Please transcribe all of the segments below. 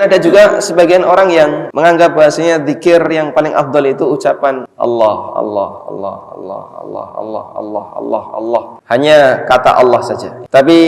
Ada juga sebagian orang yang menganggap bahasanya zikir yang paling afdal itu ucapan Allah, Allah, Allah, Allah, Allah, Allah, Allah, Allah, Allah. Hanya kata Allah saja. Tapi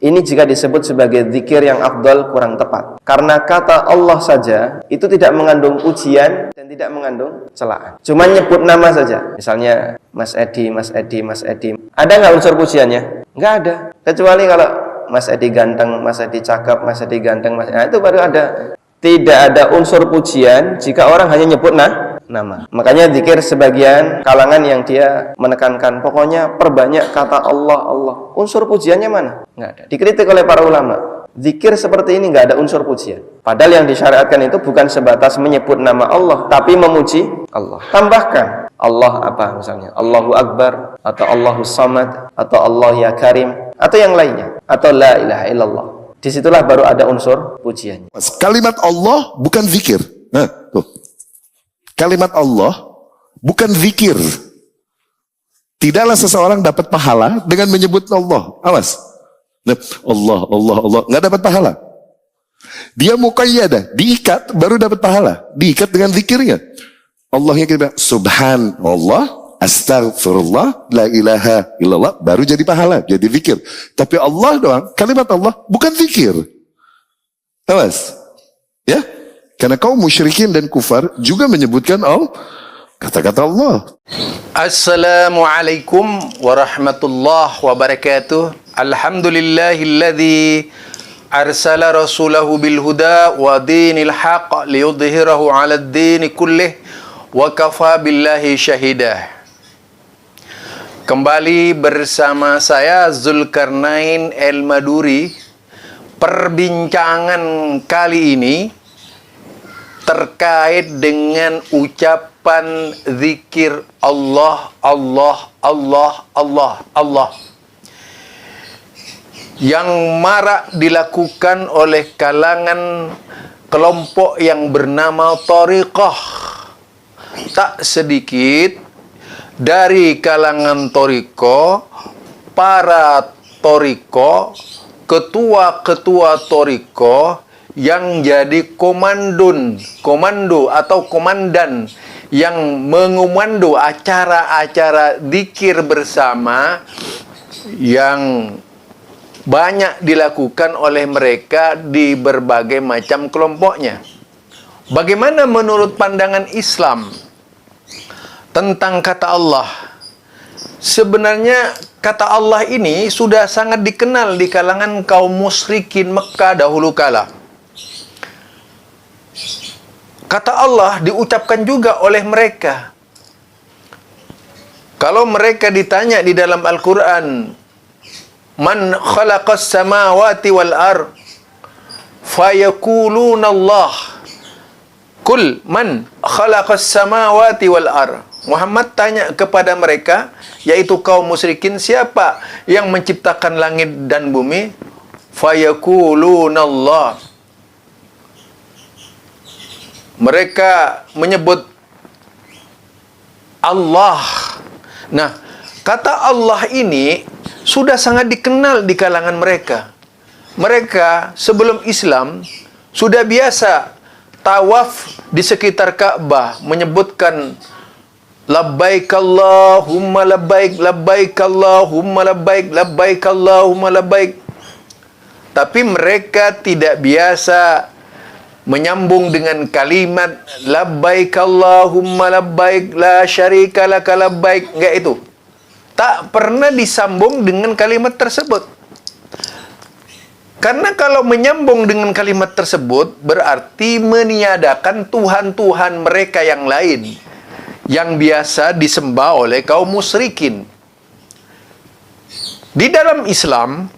ini jika disebut sebagai zikir yang afdal kurang tepat. Karena kata Allah saja itu tidak mengandung pujian dan tidak mengandung celaan. Cuma nyebut nama saja. Misalnya Mas Edi, Mas Edi, Mas Edi. Ada nggak unsur pujiannya? Nggak ada. Kecuali kalau Mas Edi ganteng, Mas Edi cakep, Mas Edi ganteng, nah itu baru ada. Tidak ada unsur pujian jika orang hanya nyebut nama. Makanya zikir sebagian kalangan yang dia menekankan pokoknya perbanyak kata Allah, Allah. Unsur pujiannya mana? Nggak ada. Dikritik oleh para ulama. Zikir seperti ini nggak ada unsur pujian. Padahal yang disyariatkan itu bukan sebatas menyebut nama Allah, tapi memuji Allah. Tambahkan Allah apa misalnya? Allahu Akbar, atau Allahus Samad, atau Allah ya Karim, atau yang lainnya, atau La ilaha illallah. Disitulah baru ada unsur pujiannya. Kalimat Allah bukan zikir. Nah, tuh. Kalimat Allah bukan zikir. Tidaklah seseorang dapat pahala dengan menyebut Allah. Awas. Nah, Allah, Allah, Allah. Nggak dapat pahala. Dia muqayyadah, diikat baru dapat pahala. Diikat dengan zikirnya. Allah yang kita Subhanallah, Astaghfirullah, la ilaha illallah, baru jadi pahala, jadi zikir. Tapi Allah doang, kalimat Allah bukan zikir. Awas. Ya? Karena kaum musyrikin dan kufar juga menyebutkan kata-kata Allah. Assalamualaikum warahmatullahi wabarakatuh. Alhamdulillahilladzi arsala rasulahu bil huda wa dinil haqq liyudhhirahu 'alad dini kullih wa kafa billahi syahidah. Kembali bersama saya Zulkarnain El-Maduri. Perbincangan kali ini terkait dengan ucapan zikir Allah, Allah, Allah, Allah, Allah yang marak dilakukan oleh kalangan kelompok yang bernama Thariqah. Tak sedikit dari kalangan Thariqah, para Thariqah, ketua-ketua Thariqah yang jadi komando atau komandan yang mengomando acara-acara zikir bersama yang banyak dilakukan oleh mereka di berbagai macam kelompoknya. Bagaimana menurut pandangan Islam tentang kata Allah? Sebenarnya kata Allah ini sudah sangat dikenal di kalangan kaum musyrikin Mekah dahulu kala. Kata Allah diucapkan juga oleh mereka. Kalau mereka ditanya di dalam Al-Quran, Man khalaqas samawati wal ar, fayakuluna Allah. Kul man khalaqas samawati wal ar. Muhammad tanya kepada mereka, yaitu kaum musyrikin, siapa yang menciptakan langit dan bumi? Fayakuluna Allah. Mereka menyebut Allah. Nah, kata Allah ini sudah sangat dikenal di kalangan mereka. Mereka sebelum Islam sudah biasa tawaf di sekitar Ka'bah menyebutkan labbaik Allahumma labbaik, labbaik Allahumma labbaik, labbaik Allahumma labbaik. Tapi mereka tidak biasa menyambung dengan kalimat labbaik Allahumma labbaik la syarika laka labbaik. Enggak itu. Tak pernah disambung dengan kalimat tersebut. Karena kalau menyambung dengan kalimat tersebut berarti meniadakan Tuhan-Tuhan mereka yang lain yang biasa disembah oleh kaum musyrikin. Di dalam Islam,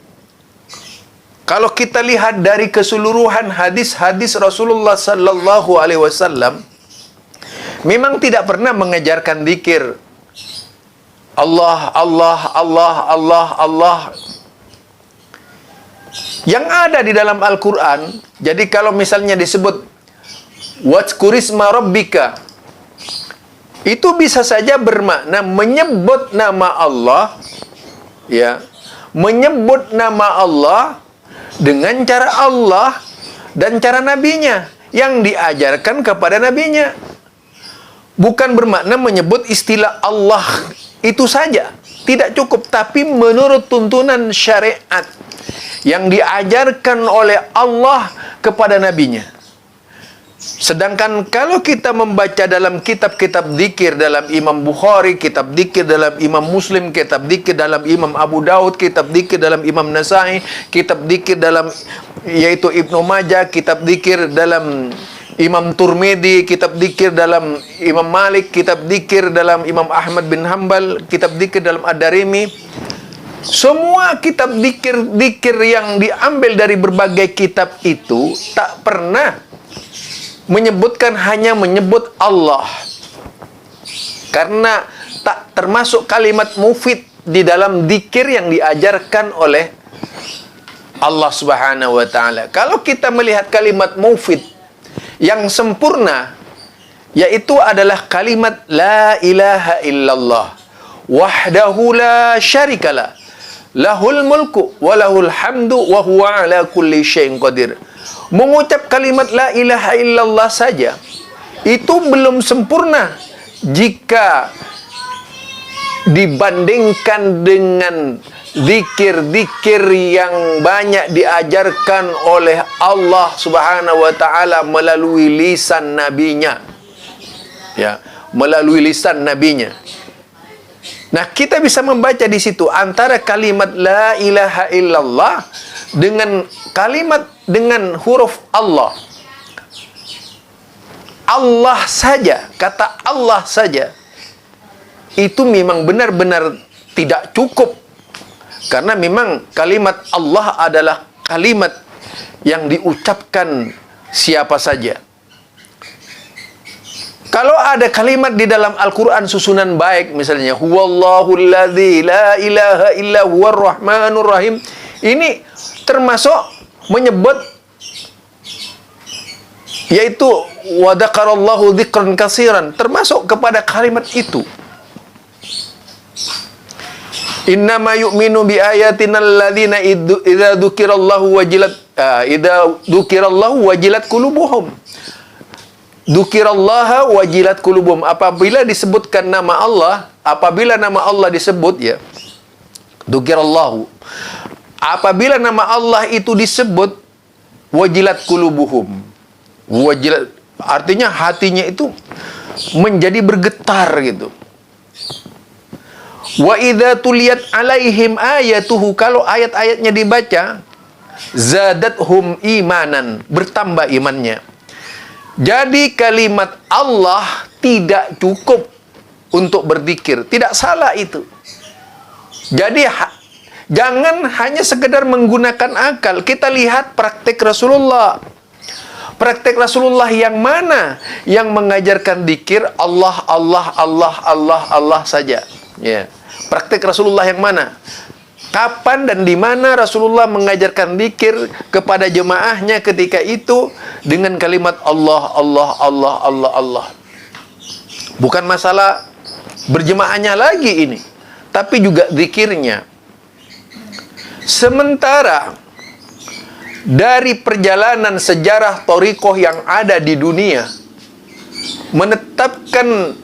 kalau kita lihat dari keseluruhan hadis-hadis Rasulullah sallallahu alaihi wasallam, memang tidak pernah mengajarkan zikir Allah, Allah, Allah, Allah, Allah. Yang ada di dalam Al-Quran, jadi kalau misalnya disebut Wadzkurisma Rabbika, itu bisa saja bermakna menyebut nama Allah, ya, menyebut nama Allah dengan cara Allah dan cara nabinya yang diajarkan kepada nabinya. Bukan bermakna menyebut istilah Allah itu saja, tidak cukup, tapi menurut tuntunan syariat yang diajarkan oleh Allah kepada nabinya. Sedangkan kalau kita membaca dalam kitab-kitab zikir, dalam Imam Bukhari, kitab zikir dalam Imam Muslim, kitab zikir dalam Imam Abu Daud, kitab zikir dalam Imam Nasai, kitab zikir dalam yaitu Ibnu Majah, kitab zikir dalam Imam Turmidi, kitab zikir dalam Imam Malik, kitab zikir dalam Imam Ahmad bin Hanbal, kitab zikir dalam Ad-Darimi. Semua kitab zikir yang diambil dari berbagai kitab itu tak pernah menyebutkan hanya menyebut Allah. Karena tak termasuk kalimat mufid di dalam zikir yang diajarkan oleh Allah Subhanahu wa taala. Kalau kita melihat kalimat mufid yang sempurna, yaitu adalah kalimat la ilaha illallah wahdahu la syarikalah lahul mulku wa lahul hamdu wa huwa ala kulli syai'in qadir. Mengucap kalimat la ilaha illallah saja itu belum sempurna jika dibandingkan dengan zikir-zikir yang banyak diajarkan oleh Allah Subhanahu wa taala melalui lisan nabinya. Ya, melalui lisan nabinya. Nah, kita bisa membaca di situ antara kalimat la ilaha illallah dengan kalimat dengan huruf Allah. Allah saja, kata Allah saja itu memang benar-benar tidak cukup. Karena memang kalimat Allah adalah kalimat yang diucapkan siapa saja. Kalau ada kalimat di dalam Al-Quran susunan baik, misalnya huwallahul ladzi la ilaha illa huwar rahmanur rahim, ini termasuk menyebut, yaitu wa dzakarallahu dzikran katsiran, termasuk kepada kalimat itu. Innama yu'minu bi ayatina alladzina idza dzukirallahu wajilat qulubuhum. Dzukirallaha wajilat qulubuhum. Apabila disebutkan nama Allah, apabila nama Allah disebut, ya, dzukirallahu. Apabila nama Allah itu disebut, wajilat qulubuhum. Wajilat artinya hatinya itu menjadi bergetar gitu. Wa idza tuliyat alaihim ayatuhu, kalau ayat-ayatnya dibaca, zadathum imanan, bertambah imannya. Jadi kalimat Allah tidak cukup untuk berzikir, tidak salah itu. Jadi jangan hanya sekedar menggunakan akal. Kita lihat praktek Rasulullah. Praktek Rasulullah yang mana yang mengajarkan zikir Allah Allah Allah Allah Allah saja, ya. Praktek Rasulullah yang mana? Kapan dan di mana Rasulullah mengajarkan zikir kepada jemaahnya ketika itu dengan kalimat Allah Allah Allah Allah Allah. Bukan masalah berjemaahnya lagi ini, tapi juga zikirnya. Sementara dari perjalanan sejarah thariqah yang ada di dunia menetapkan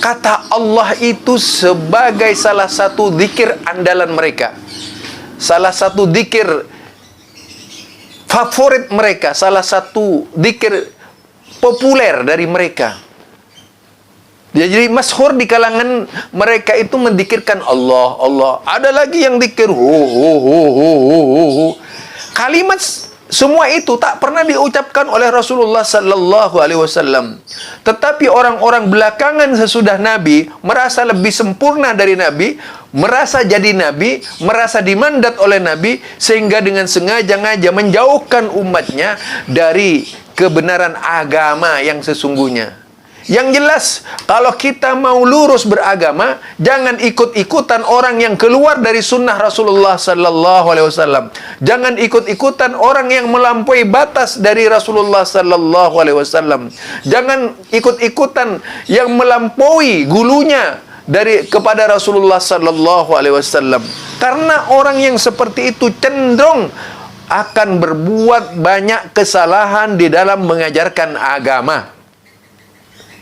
kata Allah itu sebagai salah satu zikir andalan mereka, salah satu zikir favorit mereka, salah satu zikir populer dari mereka. Jadi masyhur di kalangan mereka itu menzikirkan Allah Allah. Ada lagi yang zikir kalimat semua itu tak pernah diucapkan oleh Rasulullah sallallahu alaihi wasallam. Tetapi orang-orang belakangan sesudah Nabi merasa lebih sempurna dari Nabi, merasa jadi Nabi, merasa dimandat oleh Nabi, sehingga dengan sengaja-ngaja menjauhkan umatnya dari kebenaran agama yang sesungguhnya. Yang jelas, kalau kita mau lurus beragama, jangan ikut-ikutan orang yang keluar dari sunnah Rasulullah sallallahu alaihi wasallam. Jangan ikut-ikutan orang yang melampaui batas dari Rasulullah sallallahu alaihi wasallam. Jangan ikut-ikutan yang melampaui gulunya dari kepada Rasulullah sallallahu alaihi wasallam. Karena orang yang seperti itu cenderung akan berbuat banyak kesalahan di dalam mengajarkan agama.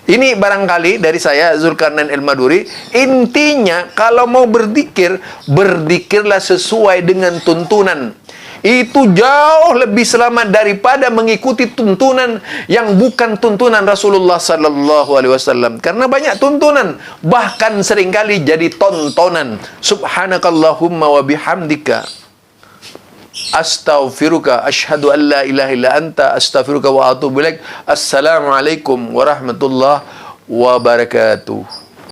Ini barangkali dari saya, Zulkarnain Al-Maduri. Intinya, kalau mau berzikir, berzikirlah sesuai dengan tuntunan. Itu jauh lebih selamat daripada mengikuti tuntunan yang bukan tuntunan Rasulullah sallallahu alaihi wasallam. Karena banyak tuntunan, bahkan seringkali jadi tontonan. Subhanakallahumma wa bihamdika astaghfiruka asyhadu an la ilaha illa anta astaghfiruka wa atubu ilaik. Assalamualaikum warahmatullahi wabarakatuh.